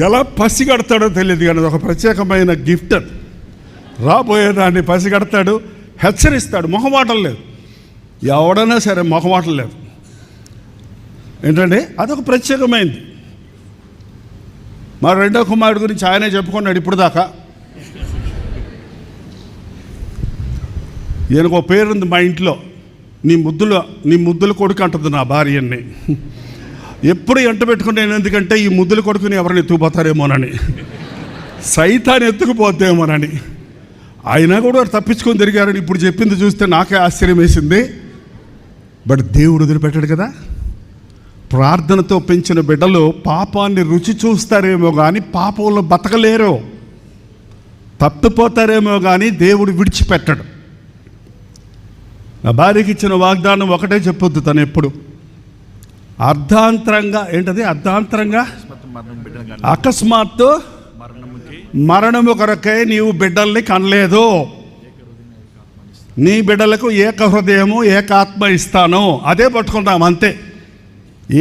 ఎలా పసిగడతాడో తెలియదు, కానీ ఒక ప్రత్యేకమైన గిఫ్ట్ అది. రాబోయేదాన్ని పసిగడతాడు, హెచ్చరిస్తాడు. మొహమాటం లేదు, ఎవడైనా సరే మొహమాటం లేదు. ఏంటంటే అదొక ప్రత్యేకమైనది. మా రెండో కుమారుడు గురించి ఆయనే చెప్పుకున్నాడు ఇప్పుడు దాకా. ఈయనకు ఒక పేరుంది మా ఇంట్లో, నీ ముద్దుల కొడుకు అంటుంది నా భార్యని. ఎప్పుడు ఎంట పెట్టుకున్నాను, ఎందుకంటే ఈ ముద్దుల కొడుకుని ఎవరిని ఎత్తుకుపోతారేమోనని, సైతాన్ని ఎత్తుకుపోతేమోనని. అయినా కూడా తప్పించుకొని తిరిగారని ఇప్పుడు చెప్పింది చూస్తే నాకే ఆశ్చర్యం వేసింది. బట్ దేవుడు వదిలిపెట్టాడు కదా. ప్రార్థనతో పెంచిన బిడ్డలు పాపాన్ని రుచి చూస్తారేమో కానీ పాపంలో బతకలేరు, తప్పిపోతారేమో కానీ దేవుడు విడిచిపెట్టడు. నా భార్యకి ఇచ్చిన వాగ్దానం ఒకటే చెప్పొద్దు, తను ఎప్పుడు అర్ధాంతరంగా అకస్మాత్తు మరణము కొరకై నీవు బిడ్డల్ని కనలేదు, నీ బిడ్డలకు ఏక హృదయము ఏకాత్మ ఇస్తాను. అదే పట్టుకుంటాం అంతే.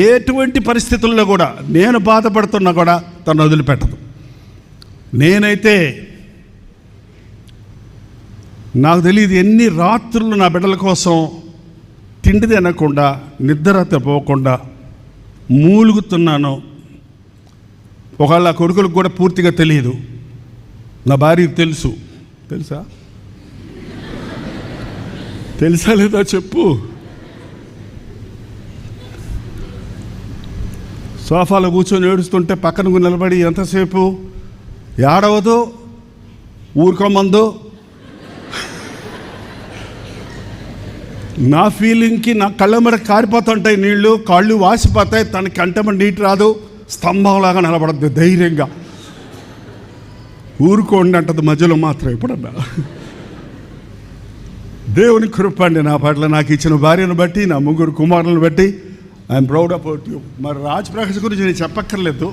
ఎటువంటి పరిస్థితుల్లో కూడా నేను బాధపడుతున్నా కూడా తను వదిలిపెట్టదు. నేనైతే నాకు తెలియదు ఎన్ని రాత్రులు నా బిడ్డల కోసం తిండి తినకుండా నిద్ర పోకుండా మూలుగుతున్నాను. ఒకవేళ కొడుకులకు కూడా పూర్తిగా తెలియదు, నా భార్యకు తెలుసా లేదా చెప్పు. సోఫాలో కూర్చొని ఏడుస్తుంటే పక్కన నిలబడి ఎంతసేపు ఏడవదు, ఊరుకోమందు. నా ఫీలింగ్కి నా కళ్ళ మీద కారిపోతుంటాయి నీళ్ళు, కాళ్ళు వాసిపోతాయి, తన కంటమ నీటి రాదు, స్తంభంలాగా నిలబడద్దు ధైర్యంగా. ఊరుకోండి అంటది మధ్యలో మాత్రం. ఎప్పుడన్నా దేవుని కృప అండి నా పట్ల, నాకు ఇచ్చిన భార్యను బట్టి, నా ముగ్గురు కుమారులను బట్టి ఐఎమ్ ప్రౌడ్ అబౌట్ యూ. మరి రాజ్ ప్రకాష్ గురించి నేను చెప్పక్కర్లేదు,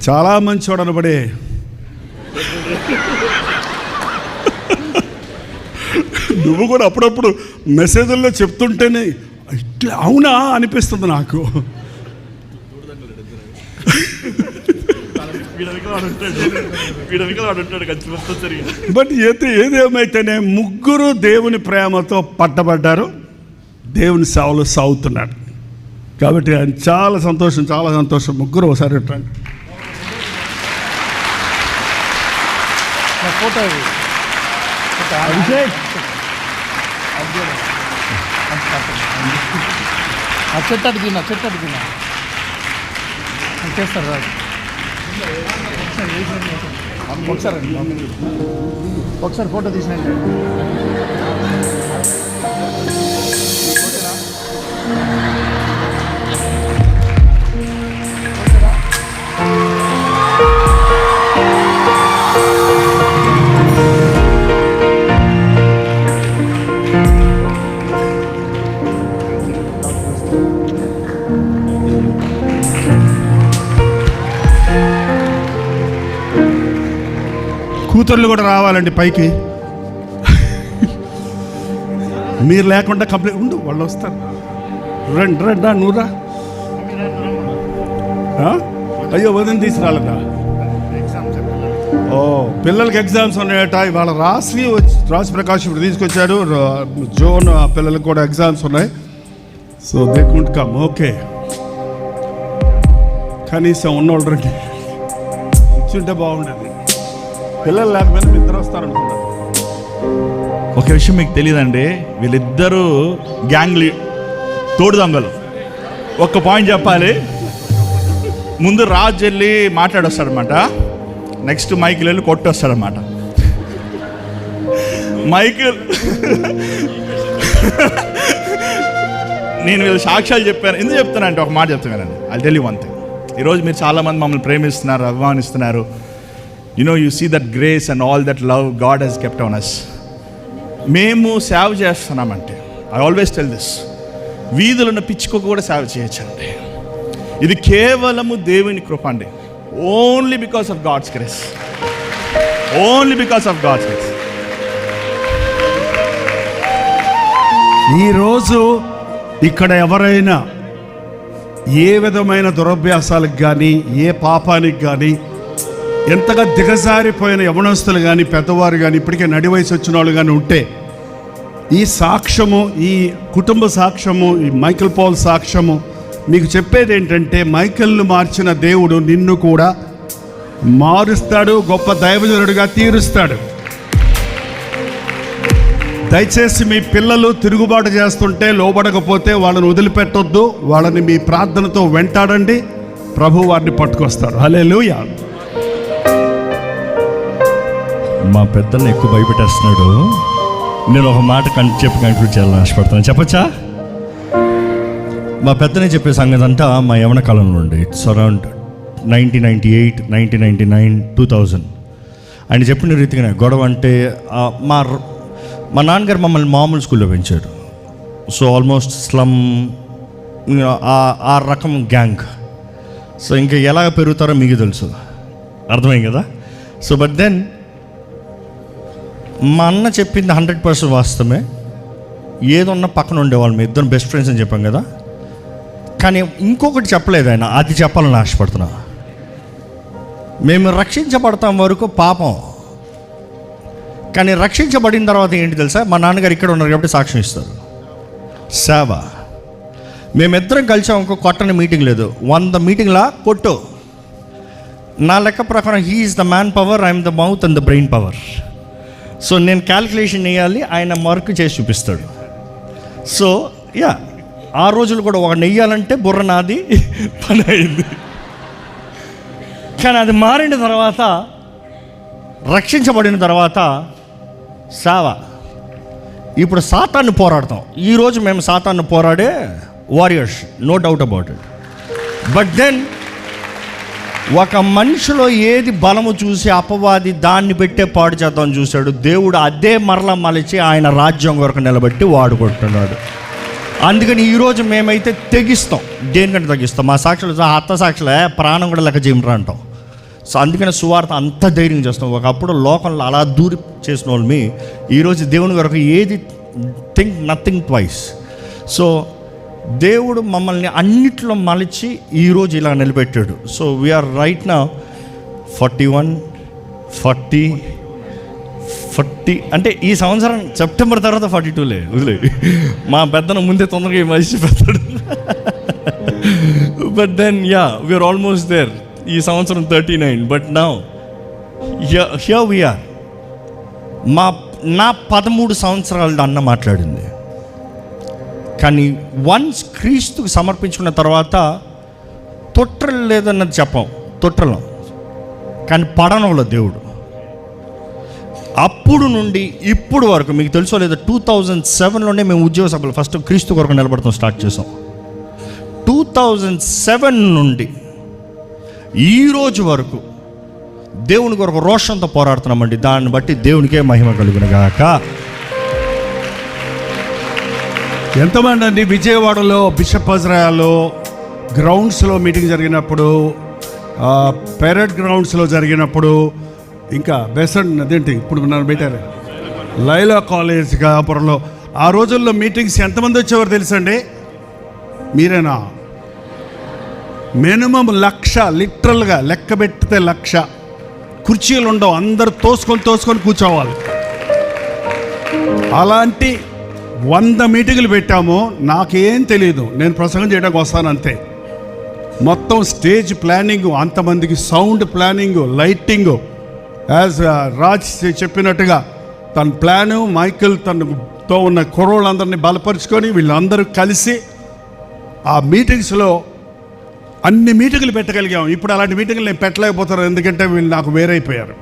చాలా మంచి చూడనబడే. నువ్వు కూడా అప్పుడప్పుడు మెసేజ్ల్లో చెప్తుంటేనే ఇట్లా అవునా అనిపిస్తుంది నాకు. బట్ ఏదేమైతేనే ముగ్గురు దేవుని ప్రేమతో పట్టబడ్డారు, దేవుని సేవలో సాగుతున్నాడు. కాబట్టి ఆయన చాలా సంతోషం. ముగ్గురు ఒకసారి రండి. చెట్టు అడిగినా చేస్తారు రాదు. ఒకసారి ఫోటో తీసినండి. కూతుర్లు కూడా రావాలండి పైకి. మీరు లేకుండా కంప్లీట్ ఉండు, వాళ్ళు వస్తారు. రండి నువ్వురా. అయ్యో వదిన తీసుకురాలదా? ఓ పిల్లలకి ఎగ్జామ్స్ ఉన్నాయట ఇవాళ. రాజ్ ప్రకాష్ ఇప్పుడు తీసుకొచ్చాడు. జోన్ పిల్లలకు కూడా ఎగ్జామ్స్ ఉన్నాయి. So they could come. Okay, కనీసం ఉన్నోళ్ళు రండి, ఇచ్చుంటే బాగుండేది. పిల్లలు లేకపోయినా మీ ఇద్దరు వస్తారనుకున్నా. ఒక విషయం మీకు తెలియదండి, వీళ్ళిద్దరూ గ్యాంగ్ తోడు దొంగలు. ఒక్క పాయింట్ చెప్పాలి. ముందు రాజు వెళ్ళి మాట్లాడొస్తాడనమాట, నెక్స్ట్ మైకిల్ వెళ్ళి కొట్టొస్తాడనమాట. మైకిల్ నేను వీళ్ళు సాక్ష్యాలు చెప్పాను. ఎందుకు చెప్తానంటే ఒక మాట చెప్తానండి, I tell you one thing. ఈరోజు మీరు చాలామంది మమ్మల్ని ప్రేమిస్తున్నారు, అభిమానిస్తున్నారు. You see that grace and all that love God has kept on us. మేము సేవ చేస్తున్నామంటే, ఐ ఆల్వేస్ టెల్ దిస్, వీధులను పిచ్చుకు కూడా సేవ చేయొచ్చండి. ఇది కేవలము దేవుని కృప అండి. Only because of God's grace. ఈరోజు ఇక్కడ ఎవరైనా ఏ విధమైన దురభ్యాసాలకు కానీ, ఏ పాపానికి కానీ, ఎంతగా దిగజారిపోయిన యవనస్తులు కానీ, పెద్దవారు కానీ, ఇప్పటికే నడి వయసు వచ్చిన వాళ్ళు కానీ ఉంటే, ఈ సాక్ష్యము, ఈ కుటుంబ సాక్ష్యము, ఈ మైకేల్ పాల్ సాక్ష్యము మీకు చెప్పేది ఏంటంటే, మైకేల్ను మార్చిన దేవుడు నిన్ను కూడా మారుస్తాడు, గొప్ప దైవజనుడిగా తీరుస్తాడు. దయచేసి మీ పిల్లలు తిరుగుబాటు చేస్తుంటే, లోబడకపోతే వాళ్ళని వదిలిపెట్టొద్దు. వాళ్ళని మీ ప్రార్థనతో వెంటాడండి, ప్రభు వారిని పట్టుకొస్తారు. హల్లెలూయా. మా పెద్దల్ని ఎక్కువ భయపెట్టేస్తున్నాడు. నేను ఒక మాట కంక్లూడ్ చేయాలని ఆశపడుతున్నాను. చెప్పచ్చా? మా పెద్దనే చెప్పే సంగతి అంతా మా యవన కాలంలో ఉండే. It's around 1998, 1999, 2000. ఆయన చెప్పిన రీతిగానే గొడవ అంటే మా నాన్నగారు మమ్మల్ని మామూలు స్కూల్లో పెంచారు. సో ఆల్మోస్ట్ స్లమ్, ఆ రకం గ్యాంగ్. సో ఇంకా ఎలా పెరుగుతారో మీకు తెలుసు, అర్థమైంది కదా. సో బట్ దెన్ మా అన్న చెప్పింది 100% వాస్తవమే. ఏదన్నా పక్కన ఉండేవాళ్ళు, మీ ఇద్దరు బెస్ట్ ఫ్రెండ్స్ అని చెప్పాం కదా. కానీ ఇంకొకటి చెప్పలేదు ఆయన, అది చెప్పాలని ఆశపడుతున్నా. మేము రక్షించబడతాం వరకు పాపం, కానీ రక్షించబడిన తర్వాత ఏంటి తెలుసా? మా నాన్నగారు ఇక్కడ ఉన్నారు కాబట్టి సాక్ష్యం ఇస్తారు. సేవ. మేమిద్దరం కలిసాం, ఇంకో కొట్టని మీటింగ్ లేదు. 100 మీటింగ్లా కొట్టు. నా లెక్క ప్రకారం he is the man power, I'm the mouth and the brain power. So నేను క్యాలిక్యులేషన్ వేయాలి, ఆయన మార్క్ చేసి చూపిస్తాడు. సో యా, ఆ రోజులు కూడా ఒక నెయ్యాలంటే బుర్ర నాది పని అయింది. కానీ అది మారిన తర్వాత, రక్షించబడిన తర్వాత సేవ. ఇప్పుడు సాతాన్ని పోరాడతాం. ఈరోజు మేము సాతాన్ని పోరాడే warriors, no doubt about it. But then ఒక మనిషిలో ఏది బలము చూసి అపవాది దాన్ని పెట్టే పాడు చేద్దామని చూశాడు. దేవుడు అదే మరలా మలిచి ఆయన రాజ్యం వరకు నిలబెట్టి వాడుకుంటున్నాడు. అందుకని ఈరోజు మేమైతే తెగిస్తాం. దేనికంటే తగ్గిస్తాం? మా సాక్షులు, అత్త సాక్షులే ప్రాణం కూడా లెక్క చేయమరా అంటాం. సో అందుకని సువార్త అంత ధైర్యం చేస్తాం. ఒకప్పుడు లోకంలో అలా దూరి చేసిన వాళ్ళని ఈరోజు దేవుని వరకు ఏది థింక్ నథింగ్ ట్వైస్. సో దేవుడు మమ్మల్ని అన్నిట్లో మలిచి ఈరోజు ఇలా నిలబెట్టాడు. సో వీఆర్ రైట్ నౌ 41, 40 అంటే ఈ సంవత్సరం సెప్టెంబర్ తర్వాత 42లే వదిలే. మా పెద్దను ముందే తొందరగా మర్చిపోతాడు. But then yeah, we're almost there. ఈ సంవత్సరం 39. But now here we're. నా 13 సంవత్సరాలు అన్న మాట్లాడింది. కానీ వన్స్ క్రీస్తుకు సమర్పించుకున్న తర్వాత తొట్రలు లేదన్నది చెప్పాం, తొట్రలం. కానీ పడనంలో దేవుడు అప్పుడు నుండి ఇప్పుడు వరకు, మీకు తెలుసో లేదా, 2007లోనే మేము ఉద్యోగ సభలు ఫస్ట్ క్రీస్తు కొరకు నిలబడతాం స్టార్ట్ చేసాం. 2007 నుండి ఈ రోజు వరకు దేవుని కొరకు రోషంతో పోరాడుతున్నామండి. దాన్ని బట్టి దేవునికే మహిమ కలుగును గాక. ఎంతమంది అండి విజయవాడలో బిషప్ అజ్రాయాలో గ్రౌండ్స్లో మీటింగ్ జరిగినప్పుడు, పెరడ్ గ్రౌండ్స్లో జరిగినప్పుడు, ఇంకా బెసన్ అదేంటి ఇప్పుడు నన్ను పెట్టారు లైలా కాలేజ్ కాపురంలో, ఆ రోజుల్లో మీటింగ్స్ ఎంతమంది వచ్చేవారు తెలుసండి? మీరేనా? మినిమం 1,00,000, లిటరల్గా లెక్క పెట్టితే 1,00,000. కుర్చీలు ఉండవు, అందరు తోసుకొని కూర్చోవాలి. అలాంటి 100 మీటింగులు పెట్టాము. నాకేం తెలియదు, నేను ప్రసంగం చేయడానికి వస్తాను అంతే. మొత్తం స్టేజ్ ప్లానింగ్, అంతమందికి sound planning, lighting, as Raj చెప్పినట్టుగా తన ప్లాను, మైకేల్ తనతో ఉన్న కుర్రోళ్ళందరినీ బలపరుచుకొని వీళ్ళందరూ కలిసి ఆ మీటింగ్స్లో అన్ని మీటింగులు పెట్టగలిగాం. ఇప్పుడు అలాంటి మీటింగులు నేను పెట్టలేకపోతాను, ఎందుకంటే వీళ్ళు నాకు వేరైపోయారు.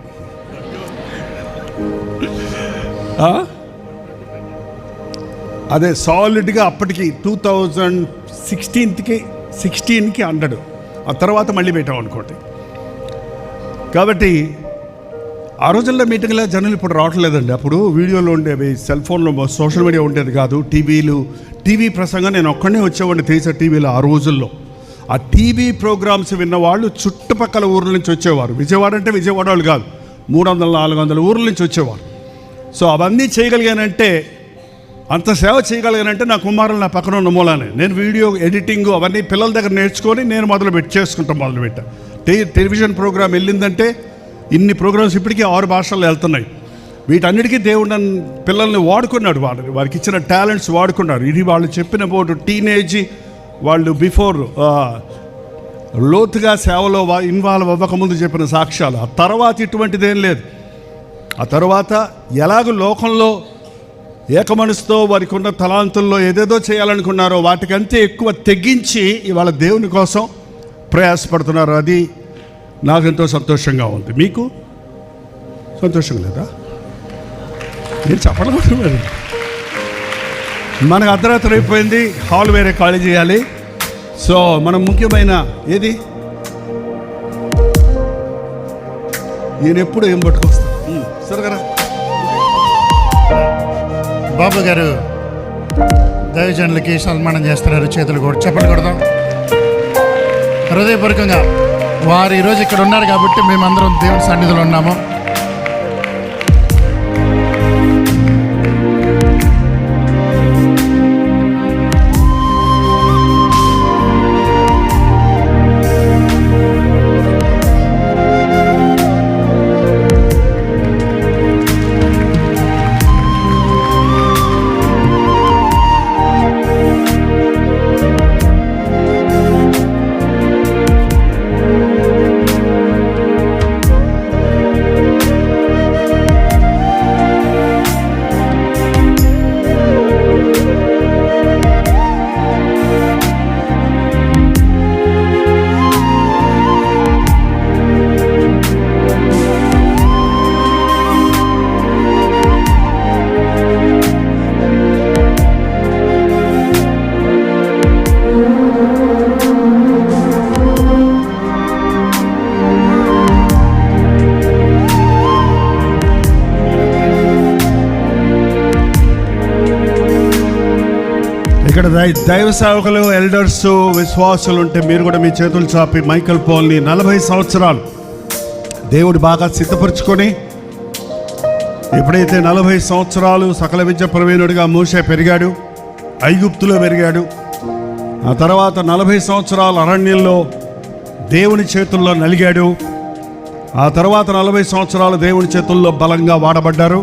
అదే సాలిడ్గా అప్పటికి 2016కి 100, ఆ తర్వాత మళ్ళీ పెట్టాం అనుకోండి. కాబట్టి ఆ రోజుల్లో మీటింగ్లో జనాలు ఇప్పుడు రావట్లేదండి. అప్పుడు వీడియోలు ఉండేవి, సెల్ ఫోన్లో, సోషల్ మీడియా ఉండేది కాదు, టీవీ ప్రసంగం నేను ఒక్కడే వచ్చేవాడిని తీసే టీవీలో. ఆ రోజుల్లో ఆ టీవీ ప్రోగ్రామ్స్ విన్నవాళ్ళు చుట్టుపక్కల ఊర్ల నుంచి వచ్చేవారు. విజయవాడ అంటే విజయవాడ వాళ్ళు కాదు, 300-400 ఊర్ల నుంచి వచ్చేవారు. సో అవన్నీ చేయగలిగానంటే అంత సేవ చేయగలిగానంటే నా కుమారులు నా పక్కన ఉన్న మూలానే. నేను వీడియో ఎడిటింగ్ అవన్నీ పిల్లల దగ్గర నేర్చుకొని నేను మొదలుపెట్టా. టెలివిజన్ ప్రోగ్రామ్ వెళ్ళిందంటే ఇన్ని ప్రోగ్రామ్స్ ఇప్పటికీ 6 భాషల్లో వెళ్తున్నాయి. వీటన్నిటికీ దేవుడు నన్ను పిల్లల్ని వాడుకున్నాడు. వారికి ఇచ్చిన టాలెంట్స్ వాడుకున్నారు. ఇది వాళ్ళు చెప్పిన బోటు టీనేజ్ వాళ్ళు బిఫోర్ లోతుగా సేవలో ఇన్వాల్వ్ అవ్వకముందు చెప్పిన సాక్ష్యాలు. ఆ తర్వాత ఇటువంటిదేం లేదు. ఆ తర్వాత ఎలాగో లోకంలో ఏకమనసుతో వారికి ఉన్న తలాంతుల్లో ఏదేదో చేయాలనుకున్నారో వాటికంతే ఎక్కువ తెగించి ఇవాళ దేవుని కోసం ప్రయాసపడుతున్నారు. అది నాకు ఎంతో సంతోషంగా ఉంది. మీకు సంతోషం లేదా? నేను చెప్పడం మనకు అర్ధరాత్రి అయిపోయింది. హాల్ వేరే ఖాళీ చేయాలి. సో మనం ముఖ్యమైన ఏది నేను ఎప్పుడు ఏం పట్టుకొస్తాను సరే కదా. బాబు గారు దైవజనులకి సన్మానం చేస్తున్నారు. చేతులు కూడా చెప్పలు కొడదాం హృదయపూర్వకంగా. వారు ఈరోజు ఇక్కడ ఉన్నారు కాబట్టి మేమందరం దేవుని సన్నిధిలో ఉన్నాము. ఇక్కడ దైవ సేవకులు, ఎల్డర్స్, విశ్వాసులు ఉంటే మీరు కూడా మీ చేతులు చాపి మైకల్ పాల్ని 40 సంవత్సరాలు దేవుడు బాగా సిద్ధపరచుకొని ఎప్పుడైతే 40 సంవత్సరాలు సకల విద్య ప్రవీణుడిగా మోషే పెరిగాడు, ఐగుప్తులో పెరిగాడు. ఆ తర్వాత 40 సంవత్సరాలు అరణ్యంలో దేవుని చేతుల్లో నలిగాడు. ఆ తర్వాత 40 సంవత్సరాలు దేవుని చేతుల్లో బలంగా వాడబడ్డారు.